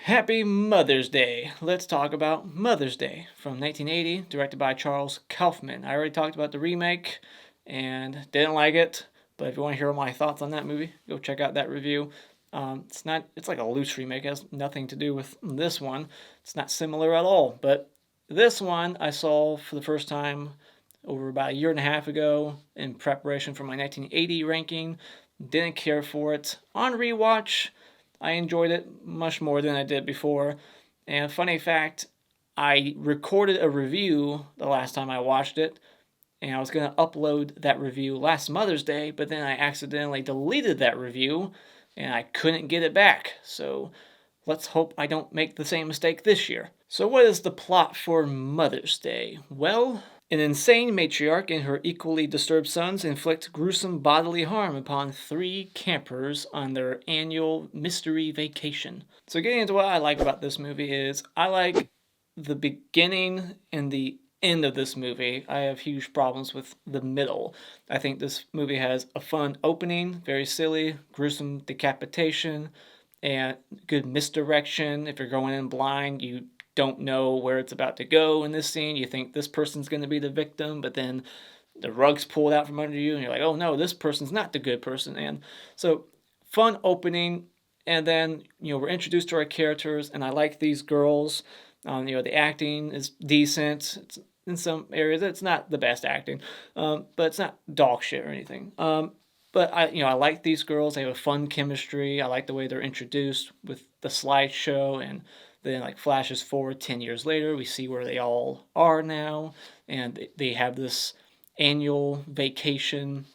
Happy Mother's Day. Let's talk about Mother's Day from 1980, directed by Charles Kaufman. I already talked about the remake and didn't like it, but if you want to hear my thoughts on that movie, go check out that review. It's like a loose remake. It has nothing to do with this one. It's not similar at all, but this one I saw for the first time over about a year and a half ago in preparation for my 1980 ranking. Didn't care for it. On rewatch, I enjoyed it much more than I did before. And funny fact, I recorded a review the last time I watched it, and I was going to upload that review last Mother's Day, but then I accidentally deleted that review, and I couldn't get it back. So let's hope I don't make the same mistake this year. So what is the plot for Mother's Day? Well, an insane matriarch and her equally disturbed sons inflict gruesome bodily harm upon three campers on their annual mystery vacation. So getting into what I like about this movie is I like the beginning and the end of this movie. I have huge problems with the middle. I think this movie has a fun opening, very silly, gruesome decapitation, and good misdirection. If you're going in blind, you don't know where it's about to go in this scene. You think this person's going to be the victim, but then the rug's pulled out from under you, and you're like, oh no, this person's not the good person. And so, fun opening, and then we're introduced to our characters, and I like these girls. The acting is decent. It's, in some areas, it's not the best acting, but it's not dog shit or anything. But I like these girls. They have a fun chemistry. I like the way they're introduced with the slideshow, and then like flashes forward 10 years later. We see where they all are now, and they have this annual vacation.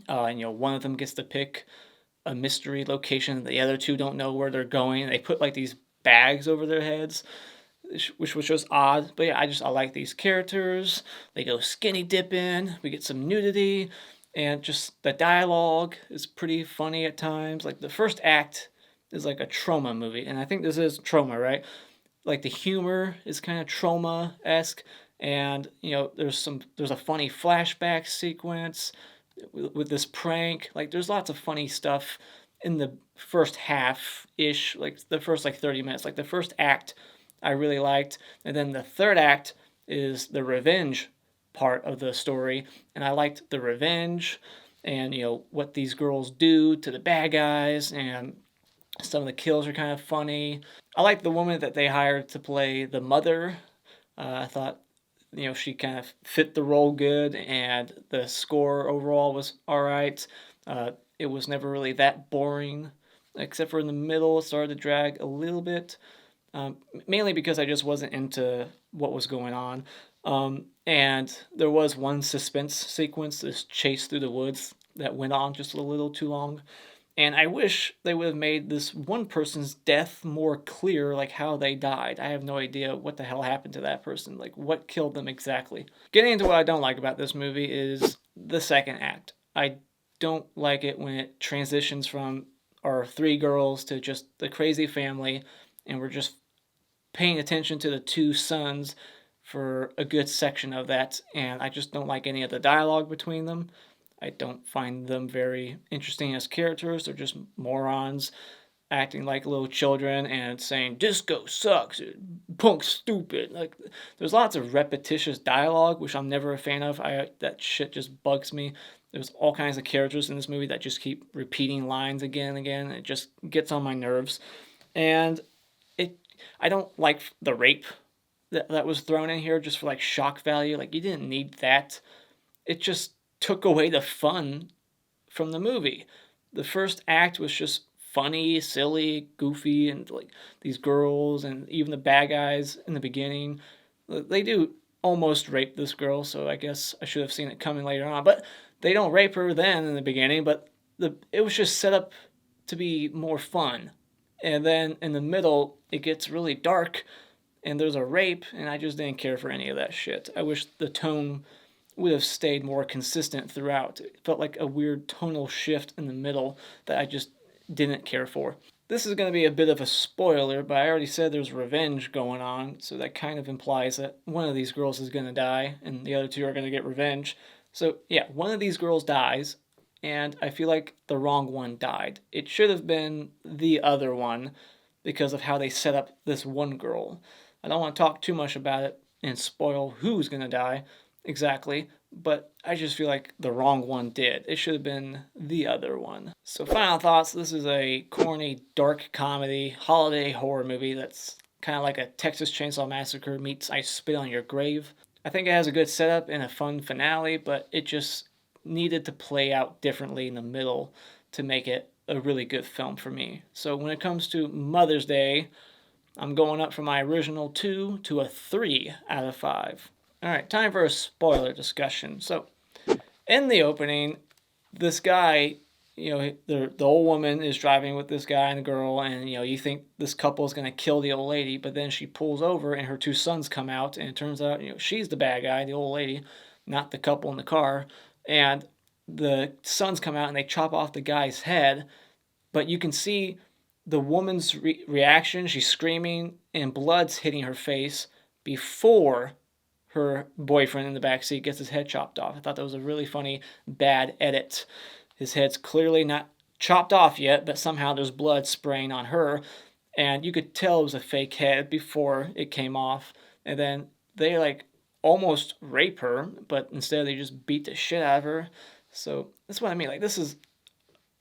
And one of them gets to pick a mystery location. The other two don't know where they're going. They put like these bags over their heads, which was just odd. But yeah, I like these characters. They go skinny dipping. We get some nudity. And just the dialogue is pretty funny at times. Like the first act is like a trauma movie, and I think this is trauma, right? Like the humor is kind of trauma-esque, and there's a funny flashback sequence with this prank. Like there's lots of funny stuff in the first half-ish, like the first like 30 minutes. Like the first act I really liked, and then the third act is the revenge part of the story, and I liked the revenge and what these girls do to the bad guys, and some of the kills are kind of funny. I like the woman that they hired to play the mother. I thought she kind of fit the role good, and the score overall was all right. It was never really that boring, except for in the middle it started to drag a little bit, mainly because I just wasn't into what was going on. And there was one suspense sequence, this chase through the woods, that went on just a little too long. And I wish they would have made this one person's death more clear, like how they died. I have no idea what the hell happened to that person, like what killed them exactly. Getting into what I don't like about this movie is the second act. I don't like it when it transitions from our three girls to just the crazy family, and we're just paying attention to the two sons for a good section of that, and I just don't like any of the dialogue between them. I don't find them very interesting as characters. They're just morons acting like little children and saying disco sucks, punk's stupid. Like there's lots of repetitious dialogue, which I'm never a fan of. That shit just bugs me. There's all kinds of characters in this movie that just keep repeating lines again and again. And it just gets on my nerves. And I don't like the rape that was thrown in here just for like shock value. Like you didn't need that. It just took away the fun from the movie. The first act was just funny, silly, goofy, and like these girls and even the bad guys in the beginning. They do almost rape this girl, so I guess I should have seen it coming later on. But they don't rape her then in the beginning, but it was just set up to be more fun. And then in the middle, it gets really dark, and there's a rape, and I just didn't care for any of that shit. I wish the tone would have stayed more consistent throughout. It felt like a weird tonal shift in the middle that I just didn't care for. This is going to be a bit of a spoiler, but I already said there's revenge going on, so that kind of implies that one of these girls is going to die, and the other two are going to get revenge. So yeah, one of these girls dies, and I feel like the wrong one died. It should have been the other one, because of how they set up this one girl. I don't want to talk too much about it and spoil who's going to die exactly, but I just feel like the wrong one did. It should have been the other one. So final thoughts, this is a corny, dark comedy, holiday horror movie that's kind of like a Texas Chainsaw Massacre meets I Spit on Your Grave. I think it has a good setup and a fun finale, but it just needed to play out differently in the middle to make it a really good film for me. So when it comes to Mother's Day, I'm going up from my original 2 to a 3 out of 5. All right, time for a spoiler discussion. So in the opening, this guy, the old woman is driving with this guy and the girl, and you think this couple is going to kill the old lady, but then she pulls over and her 2 sons come out, and it turns out she's the bad guy, the old lady, not the couple in the car. And the sons come out and they chop off the guy's head, but you can see the woman's reaction. She's screaming and blood's hitting her face before her boyfriend in the backseat gets his head chopped off. I thought that was a really funny bad edit. His head's clearly not chopped off yet, but somehow there's blood spraying on her, and you could tell it was a fake head before it came off. And then they almost rape her, but instead they just beat the shit out of her. So that's what I mean. This is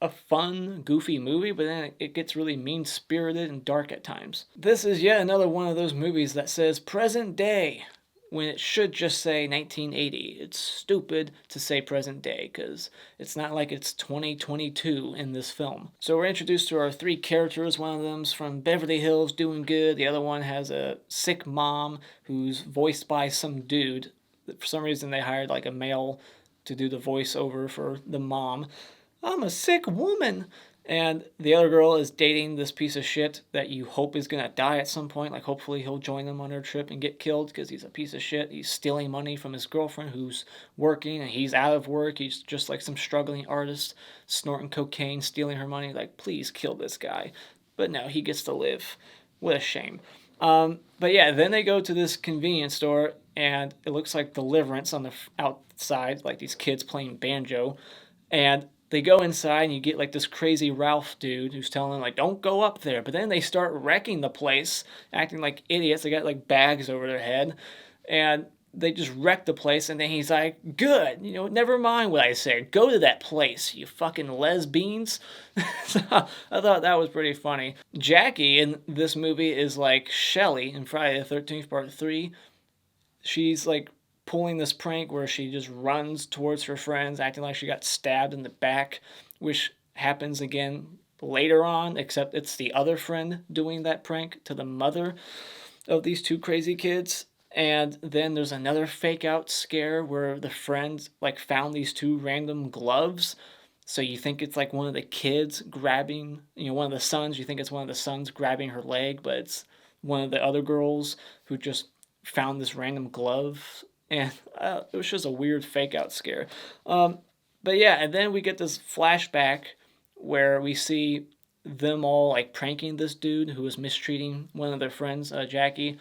a fun, goofy movie, but then it gets really mean-spirited and dark at times. This is yet another one of those movies that says present day when it should just say 1980. It's stupid to say present day because it's not like it's 2022 in this film. So we're introduced to our 3 characters. One of them's from Beverly Hills, doing good. The other one has a sick mom who's voiced by some dude. For some reason, they hired a male to do the voiceover for the mom. I'm a sick woman. And the other girl is dating this piece of shit that you hope is going to die at some point. Hopefully he'll join them on their trip and get killed because he's a piece of shit. He's stealing money from his girlfriend who's working, and he's out of work. He's just like some struggling artist, snorting cocaine, stealing her money. Please kill this guy. But no, he gets to live. What a shame. But yeah, then they go to this convenience store, and it looks like Deliverance on the outside, these kids playing banjo. And they go inside and you get this crazy Ralph dude who's telling them don't go up there. But then they start wrecking the place, acting like idiots. They got bags over their head and they just wreck the place. And then he's like, good, never mind what I said. Go to that place, you fucking lesbians. So I thought that was pretty funny. Jackie in this movie is like Shelly in Friday the 13th Part 3. She's pulling this prank where she just runs towards her friends, acting like she got stabbed in the back, which happens again later on, except it's the other friend doing that prank to the mother of these 2 crazy kids. And then there's another fake out scare where the friend found these 2 random gloves. So you think it's one of the kids grabbing, one of the sons, you think it's one of the sons grabbing her leg, but it's one of the other girls who just found this random glove. And it was just a weird fake out scare. But yeah, and then we get this flashback where we see them all pranking this dude who was mistreating one of their friends, Jackie.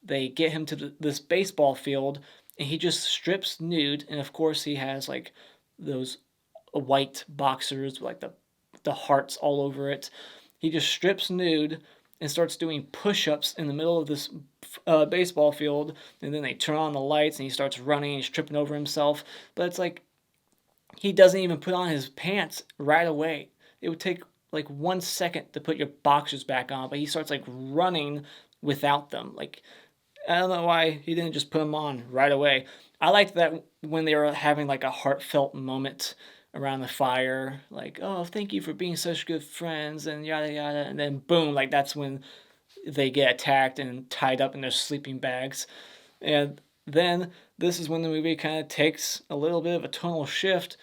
They get him to this baseball field, and he just strips nude. And of course, he has those white boxers with the hearts all over it. He just strips nude and starts doing push-ups in the middle of this baseball field, and then they turn on the lights, and he starts running, he's tripping over himself, but it's he doesn't even put on his pants right away. It would take 1 second to put your boxers back on, but he starts running without them. I don't know why he didn't just put them on right away. I liked that when they were having a heartfelt moment around the fire, oh, thank you for being such good friends, and yada yada, and then boom, that's when they get attacked and tied up in their sleeping bags. And then this is when the movie kind of takes a little bit of a tonal shift.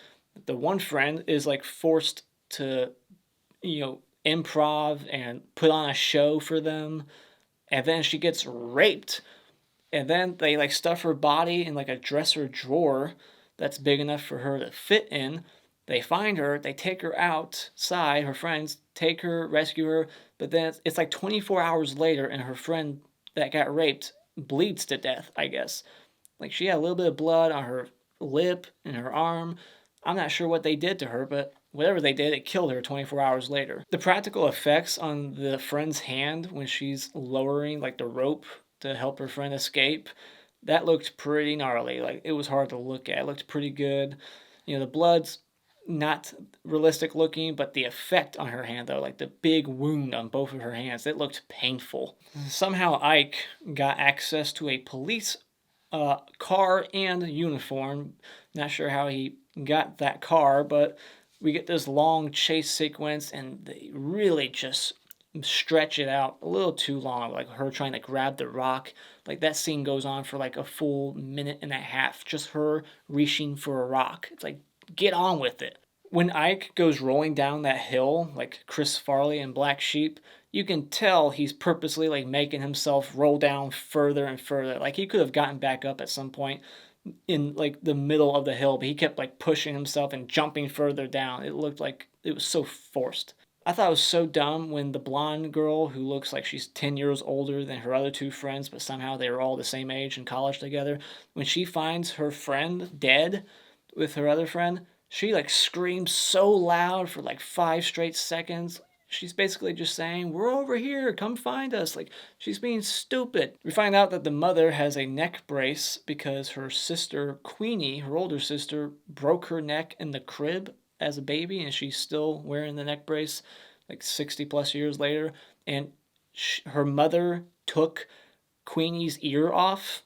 The one friend is forced to improv and put on a show for them, and then she gets raped, and then they stuff her body in a dresser drawer that's big enough for her to fit in. They find her, they take her outside, her friends take her, rescue her, but then it's 24 hours later, and her friend that got raped bleeds to death, I guess. She had a little bit of blood on her lip and her arm. I'm not sure what they did to her, but whatever they did, it killed her 24 hours later. The practical effects on the friend's hand when she's lowering like the rope to help her friend escape, that looked pretty gnarly. Like, it was hard to look at. It looked pretty good. You know, the blood's not realistic looking, but the effect on her hand, though, like the big wound on both of her hands, it looked painful. Somehow Ike got access to a police car and uniform. Not sure how he got that car, but we get this long chase sequence, and they really just stretch it out a little too long, like her trying to grab the rock. Like, that scene goes on for like a full minute and a half, just her reaching for a rock. It's like, get on with it. When Ike goes rolling down that hill, like Chris Farley in Black Sheep, you can tell he's purposely like making himself roll down further and further. Like, he could have gotten back up at some point in like the middle of the hill, but he kept like pushing himself and jumping further down. It looked like it was so forced. I thought it was so dumb when the blonde girl, who looks like she's 10 years older than her other two friends, but somehow they were all the same age in college together, when she finds her friend dead with her other friend, she like screams so loud for like 5 straight seconds. She's basically just saying, "We're over here, come find us." Like, she's being stupid. We find out that the mother has a neck brace because her sister, Queenie, her older sister, broke her neck in the crib as a baby, and she's still wearing the neck brace like 60 plus years later. And her mother took Queenie's ear off,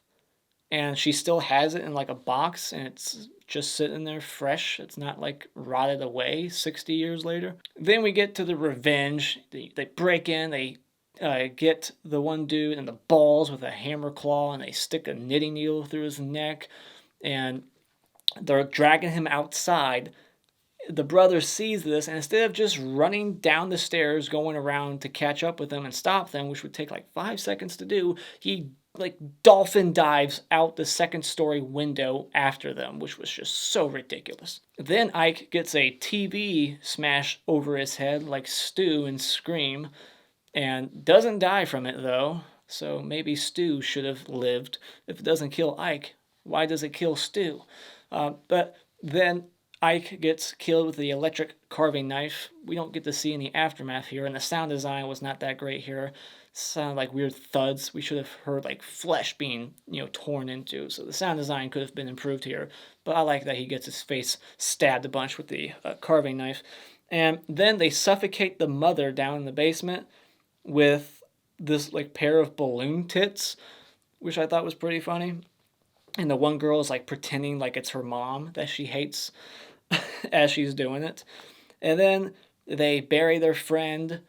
and she still has it in like a box, and it's just sitting there fresh. It's not like rotted away 60 years later. Then we get to the revenge. They break in, they get the one dude in the balls with a hammer claw, and they stick a knitting needle through his neck, and they're dragging him outside. The brother sees this, and instead of just running down the stairs, going around to catch up with them and stop them, which would take like 5 seconds to do, he like dolphin dives out the 2nd-story window after them, which was just so ridiculous. Then Ike gets a TV smash over his head like Stu in Scream, and doesn't die from it though, so maybe Stu should have lived. If it doesn't kill Ike, why does it kill Stu? But then Ike gets killed with the electric carving knife. We don't get to see any aftermath here, and the sound design was not that great here. Sounded like weird thuds. We should have heard like flesh being, torn into. So the sound design could have been improved here. But I like that he gets his face stabbed a bunch with the carving knife. And then they suffocate the mother down in the basement with this like pair of balloon tits, which I thought was pretty funny. And the one girl is like pretending like it's her mom that she hates as she's doing it. And then they bury their friend,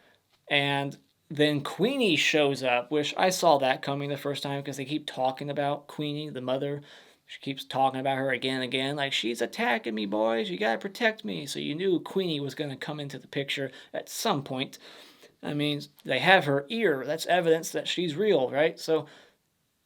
and then Queenie shows up, which I saw that coming the first time because they keep talking about Queenie, the mother. She keeps talking about her again and again, like, "She's attacking me, boys. You gotta protect me." So you knew Queenie was going to come into the picture at some point. I mean, they have her ear. That's evidence that she's real, right? So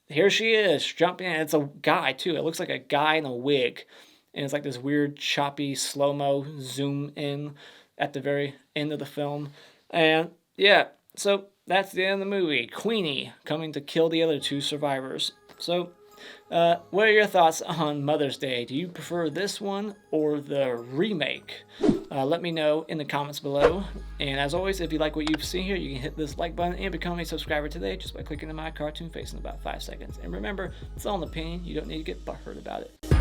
here she is, jumping in. It's a guy, too. It looks like a guy in a wig. And it's like this weird, choppy, slow-mo zoom in at the very end of the film. And, yeah, so that's the end of the movie. Queenie coming to kill the other 2 survivors. So, what are your thoughts on Mother's Day? Do you prefer this one or the remake? Let me know in the comments below. And as always, if you like what you've seen here, you can hit this like button and become a subscriber today just by clicking on my cartoon face in about 5 seconds. And remember, it's all an opinion. You don't need to get butthurt about it.